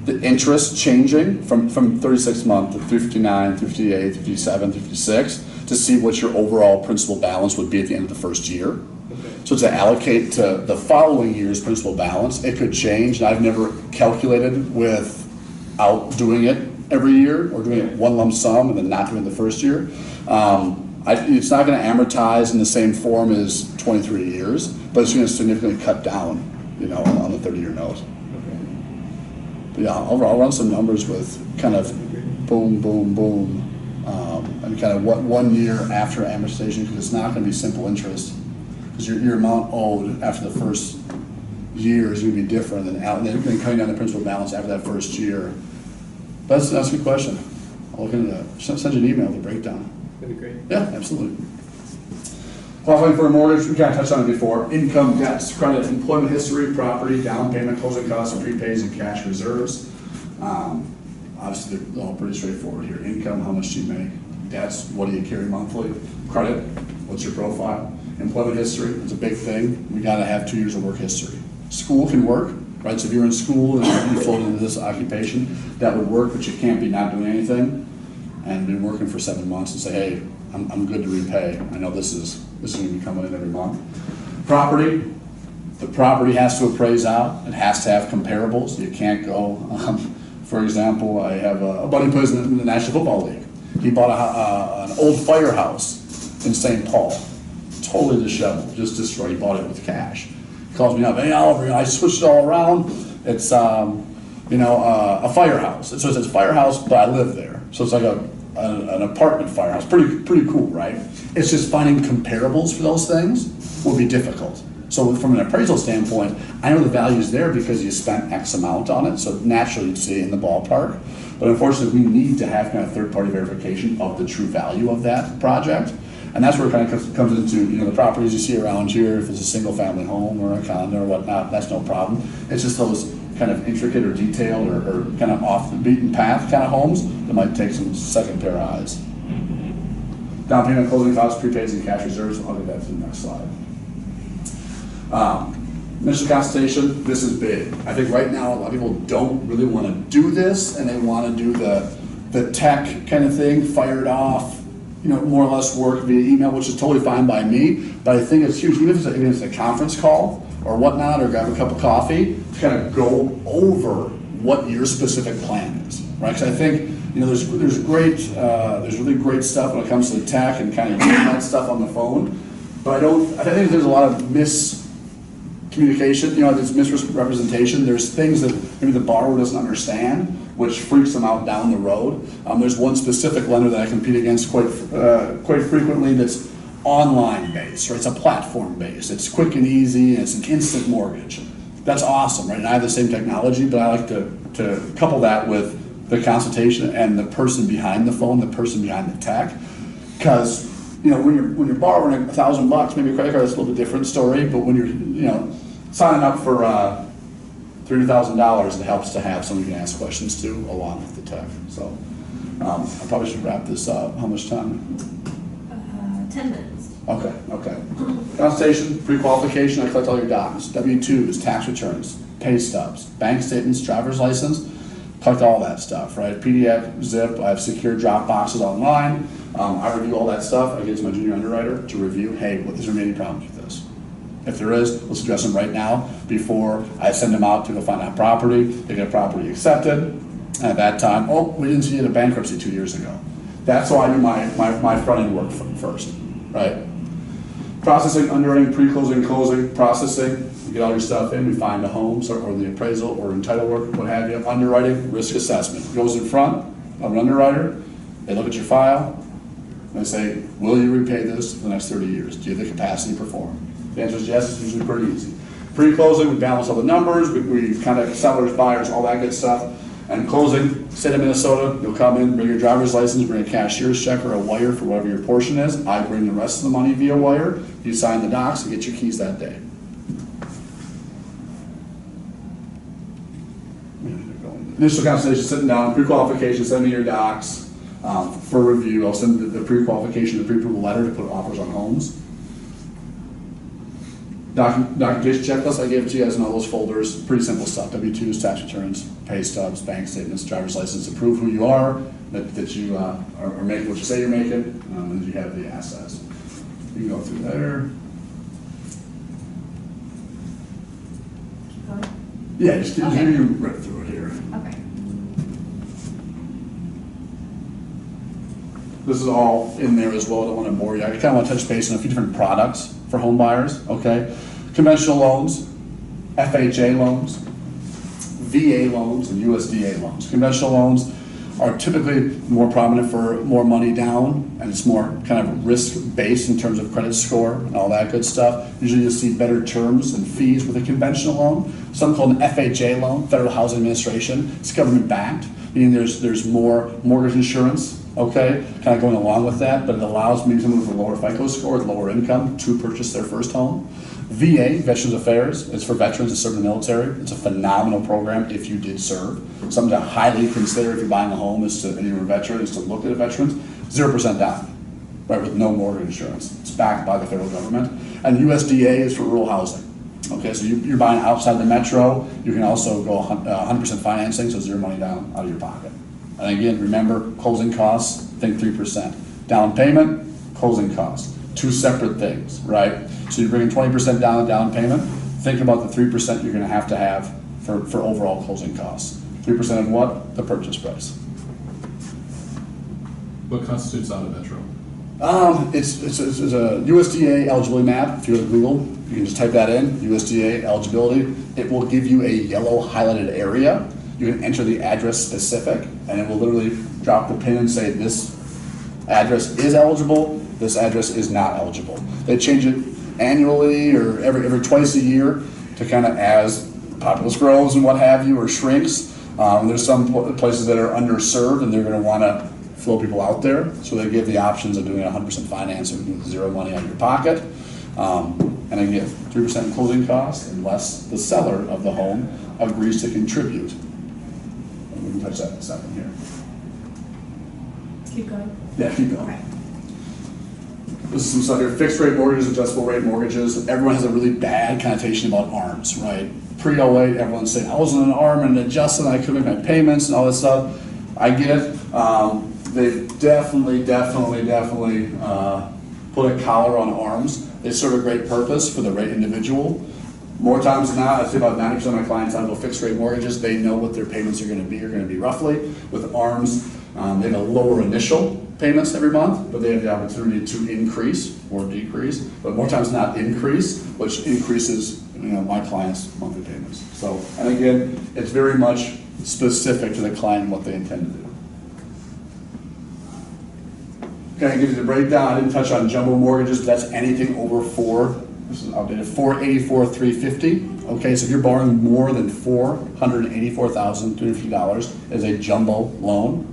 the interest changing from 36 months to 359, 358, 357, 356 to see what your overall principal balance would be at the end of the first year. Okay. So to allocate to the following year's principal balance, it could change. And I've never calculated without doing it every year or doing it one lump sum and then not doing it the first year. It's not going to amortize in the same form as 23 years, but it's going to significantly cut down, on the 30-year note. But yeah, I'll run some numbers with kind of boom, boom, boom, and kind of what 1 year after amortization, because it's not going to be simple interest, because your amount owed after the first year is going to be different than cutting down the principal balance after that first year. That's a good question. I'll look into that. Send you an email with a breakdown. That'd be great. Yeah, absolutely. Qualifying for a mortgage, we kind of touched on it before. Income, debts, credit, employment history, property, down payment, closing costs, prepays, and cash reserves. Obviously, they're all pretty straightforward here. Income, how much do you make? Debts, what do you carry monthly? Credit, what's your profile? Employment history, it's a big thing. We got to have 2 years of work history. School can work, right? So if you're in school and you float into this occupation, that would work, but you can't be not doing anything and been working for 7 months and say, hey, I'm good to repay. I know this is going to be coming in every month. Property, the property has to appraise out. It has to have comparables. You can't go For example, I have a buddy who plays in the National Football League. He bought an old firehouse in St. Paul, totally disheveled, just destroyed. He bought it with cash. He calls me up, hey Oliver, I switched it all around. It's a firehouse. So it says firehouse, but I live there. So it's like an apartment firehouse. Pretty cool, right? It's just finding comparables for those things will be difficult. So from an appraisal standpoint, I know the value is there because you spent X amount on it, so naturally you'd see it in the ballpark. But unfortunately, we need to have kind of third-party verification of the true value of that project. And that's where it kind of comes into, the properties you see around here, if it's a single-family home or a condo or whatnot, that's no problem. It's just those kind of intricate or detailed or kind of off the beaten path kind of homes that might take some second pair of eyes. Down payment, closing costs, prepaids, and cash reserves. I'll get that to the next slide. Initial consultation, this is big. I think right now a lot of people don't really want to do this, and they want to do the tech kind of thing, fire it off, more or less work via email, which is totally fine by me, but I think it's huge, even if it's a conference call or whatnot, or grab a cup of coffee, to kind of go over what your specific plan is, right? Because I think, there's really great stuff when it comes to the tech and kind of doing that stuff on the phone, but I think there's a lot of miscommunication, there's misrepresentation. There's things that maybe the borrower doesn't understand, which freaks them out down the road. There's one specific lender that I compete against quite frequently that's online based, right? It's a platform based. It's quick and easy, and it's an instant mortgage. That's awesome, right? And I have the same technology, but I like to couple that with the consultation and the person behind the phone, the person behind the tech, because when you're borrowing $1,000, maybe a credit card, that's a little bit different story. But when you're signing up for $300,000, it helps to have someone you can ask questions to along with the tech. So I probably should wrap this up. How much time? 10 minutes. Okay. Consultation, pre-qualification. I collect all your docs: W-2s, tax returns, pay stubs, bank statements, driver's license. Collect all that stuff, right? PDF, zip. I have secure drop boxes online. I review all that stuff. I get to my junior underwriter to review, hey, is there any problems with this? If there is, let's address them right now before I send them out to go find out property. They get a property accepted. And at that time, we didn't see it in bankruptcy 2 years ago. That's why I do my front end work first, right? Processing, underwriting, pre-closing, closing, processing. You get all your stuff in, we find the homes or the appraisal or title work, what have you. Underwriting, risk assessment. Goes in front of an underwriter. They look at your file. And they say, will you repay this for the next 30 years? Do you have the capacity to perform? The answer is yes. It's usually pretty easy. Pre-closing, we balance all the numbers. We kind of sellers, buyers, all that good stuff. And closing, state of Minnesota, you'll come in, bring your driver's license, bring a cashier's check or a wire for whatever your portion is. I bring the rest of the money via wire. You sign the docs and get your keys that day. Initial consultation, sitting down, pre-qualification, send me your docs for review. I'll send the pre-qualification, the pre-approval letter to put offers on homes. Documentation checklist, I gave it to you guys in all those folders. Pretty simple stuff: W-2s, tax returns, pay stubs, bank statements, driver's license to prove who you are, that you are making what you say you're making, and you have the assets. You can go through there. Keep going. Yeah, just Okay. you right through it here. Okay. This is all in there as well. I don't want to bore you. I kind of want to touch base on a few different products for home buyers. Okay, conventional loans, FHA loans, VA loans, and USDA loans. Conventional loans are typically more prominent for more money down, and it's more kind of risk-based in terms of credit score and all that good stuff. Usually you'll see better terms and fees with a conventional loan. Some called an FHA loan, Federal Housing Administration. It's government-backed, meaning there's more mortgage insurance, okay, kind of going along with that, but it allows maybe someone with a lower FICO score, lower income, to purchase their first home. VA, Veterans Affairs, it's for veterans that serve in the military. It's a phenomenal program if you did serve. Something to highly consider if you're buying a home and you're a veteran, is to look at a veterans. 0% down, right, with no mortgage insurance. It's backed by the federal government. And USDA is for rural housing. Okay, so you're buying outside the metro. You can also go 100% financing, so 0 money down out of your pocket. And again, remember, closing costs, think 3%. Down payment, closing costs. Two separate things, right? So you're bringing 20% down payment. Think about the 3% you're going to have for overall closing costs. 3% of what? The purchase price. What constitutes out of metro? It's a USDA eligibility map. If you're at Google, you can just type that in, USDA eligibility. It will give you a yellow highlighted area. You can enter the address specific, and it will literally drop the pin and say this address is eligible, this address is not eligible. They change it annually or every twice a year to kind of as populace grows and what have you, or shrinks. There's some places that are underserved and they're going to want to flow people out there, so they give the options of doing 100% financing with zero money out of your pocket. And again, 3% closing costs unless the seller of the home agrees to contribute. And we can touch that in a second here. Keep going. Yeah, keep going. This is some stuff here. Fixed rate mortgages, adjustable rate mortgages. Everyone has a really bad connotation about ARMs, right? Pre-08, everyone's saying, I was in an ARM and adjusted, I couldn't make my payments and all this stuff. I get it. They've definitely put a collar on ARMs. They serve a great purpose for the right individual. More times than not, I'd say about 90% of my clients on fixed rate mortgages, they know what their payments are going to be roughly. With ARMs, they have a lower initial payments every month, but they have the opportunity to increase or decrease, but more times than not increase, which increases my clients' monthly payments. So, and again, it's very much specific to the client and what they intend to do. Okay, I give you the breakdown. I didn't touch on jumbo mortgages, but that's anything over this is outdated, $484,350. Okay, so if you're borrowing more than $484,350 as a jumbo loan,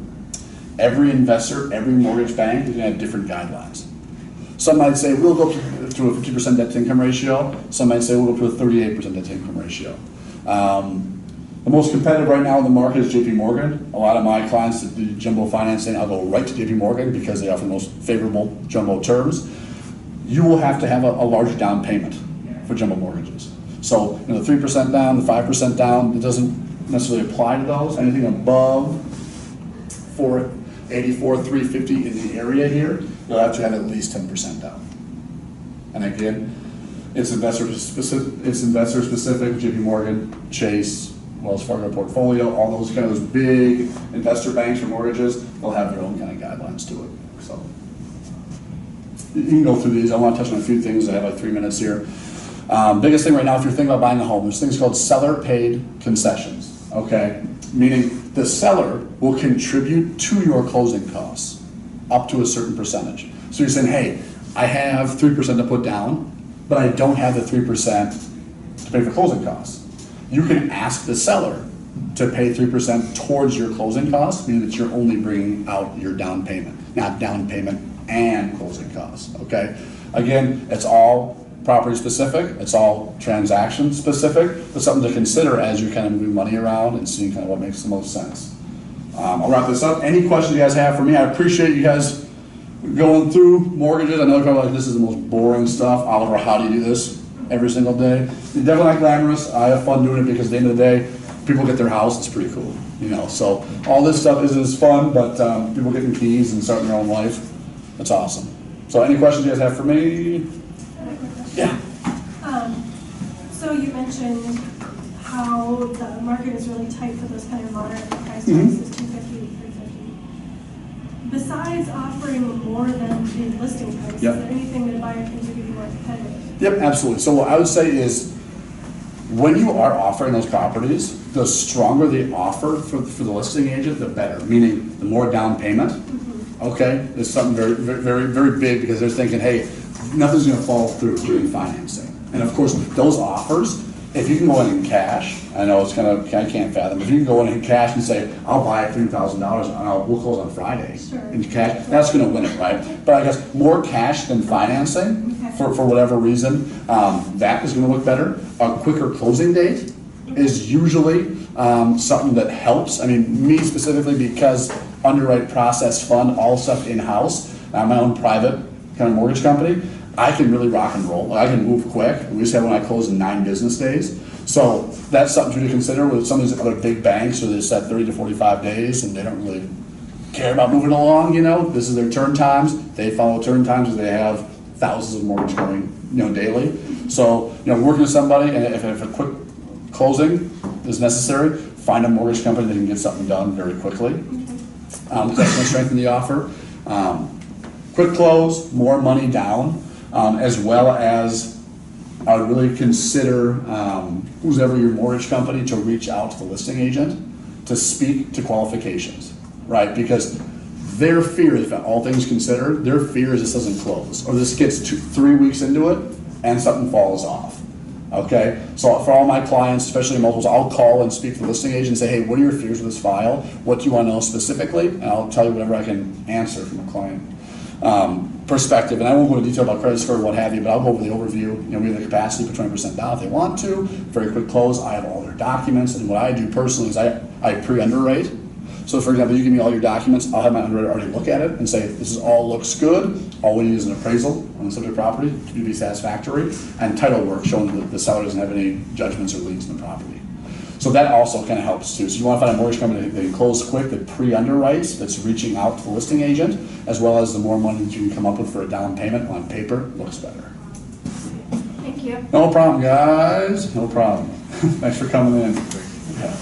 every investor, every mortgage bank is going to have different guidelines. Some might say we'll go to a 50% debt to income ratio. Some might say we'll go to a 38% debt to income ratio. The most competitive right now in the market is JP Morgan. A lot of my clients that do jumbo financing, I'll go right to JP Morgan because they offer the most favorable jumbo terms. You will have to have a large down payment for jumbo mortgages. So the 3% down, the 5% down, it doesn't necessarily apply to those. Anything above $484,350 in the area here, you'll have to have at least 10% down. And again, it's investor specific, JP Morgan, Chase, Wells Fargo portfolio, all those those big investor banks for mortgages, they'll have their own kind of guidelines to it. So you can go through these. I want to touch on a few things. I have like 3 minutes here. Biggest thing right now, if you're thinking about buying a home, there's things called seller paid concessions. Okay, meaning the seller will contribute to your closing costs up to a certain percentage. So you're saying, hey, I have 3% to put down, but I don't have the 3% to pay for closing costs. You can ask the seller to pay 3% towards your closing costs, meaning that you're only bringing out your down payment, not down payment and closing costs, okay? Again, it's all property specific, it's all transaction specific, but something to consider as you're kind of moving money around and seeing kind of what makes the most sense. I'll wrap this up. Any questions you guys have for me? I appreciate you guys going through mortgages. I know you're probably like, this is the most boring stuff. Oliver, how do you do this every single day? It's definitely not glamorous. I have fun doing it because at the end of the day, people get their house, it's pretty cool. So all this stuff isn't as fun, but people getting keys and starting their own life, that's awesome. So any questions you guys have for me? Yeah. So you mentioned how the market is really tight for those kind of moderate price tags, 250 to 350. Besides offering more than the listing price, is there anything that a buyer can do to be more competitive? Yep, absolutely. So what I would say is, when you are offering those properties, the stronger the offer for the listing agent, the better. Meaning, the more down payment. Okay, is something very, very, very big because they're thinking, hey, nothing's going to fall through doing financing. And of course, those offers, if you can go in cash, I know it's kind of, I can't fathom, if you can go in cash and say, I'll buy it $3,000 and we'll close on Friday in cash, that's going to win it, right? But I guess more cash than financing, for whatever reason, that is going to look better. A quicker closing date is usually something that helps. I mean, me specifically, because underwrite, process, fund, all stuff in-house, my own private kind of mortgage company, I can really rock and roll. I can move quick. We just have one I close in 9 business days. So that's something to consider with some of these other big banks where they set 30 to 45 days and they don't really care about moving along, This is their turn times. They follow turn times as they have thousands of mortgages going, daily. So, working with somebody, and if a quick closing is necessary, find a mortgage company that can get something done very quickly. That's going to strengthen the offer. Quick close, more money down, as well as I would really consider who's ever your mortgage company to reach out to the listing agent to speak to qualifications, right? Because their fear, if all things considered, their fear is this doesn't close, or this gets 3 weeks into it and something falls off. Okay, so for all my clients, especially multiples, I'll call and speak to the listing agent and say, hey, what are your fears with this file? What do you want to know specifically? And I'll tell you whatever I can answer from a client perspective. And I won't go into detail about credit score or what have you, but I'll go over the overview. You know, we have the capacity for 20% down if they want to. Very quick close. I have all their documents. And what I do personally is I pre-underwrite. So for example, you give me all your documents, I'll have my underwriter already look at it and say, this is all looks good. All we need is an appraisal on the subject property to be satisfactory, and title work showing that the seller doesn't have any judgments or liens in the property. So that also kind of helps too. So you want to find a mortgage company that can close quick, that pre-underwrites, that's reaching out to the listing agent, as well as the more money that you can come up with for a down payment on paper looks better. Thank you. No problem, guys. No problem. Thanks for coming in. Yeah.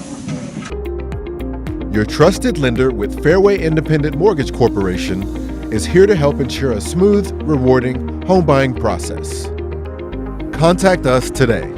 Your trusted lender with Fairway Independent Mortgage Corporation is here to help ensure a smooth, rewarding home buying process. Contact us today.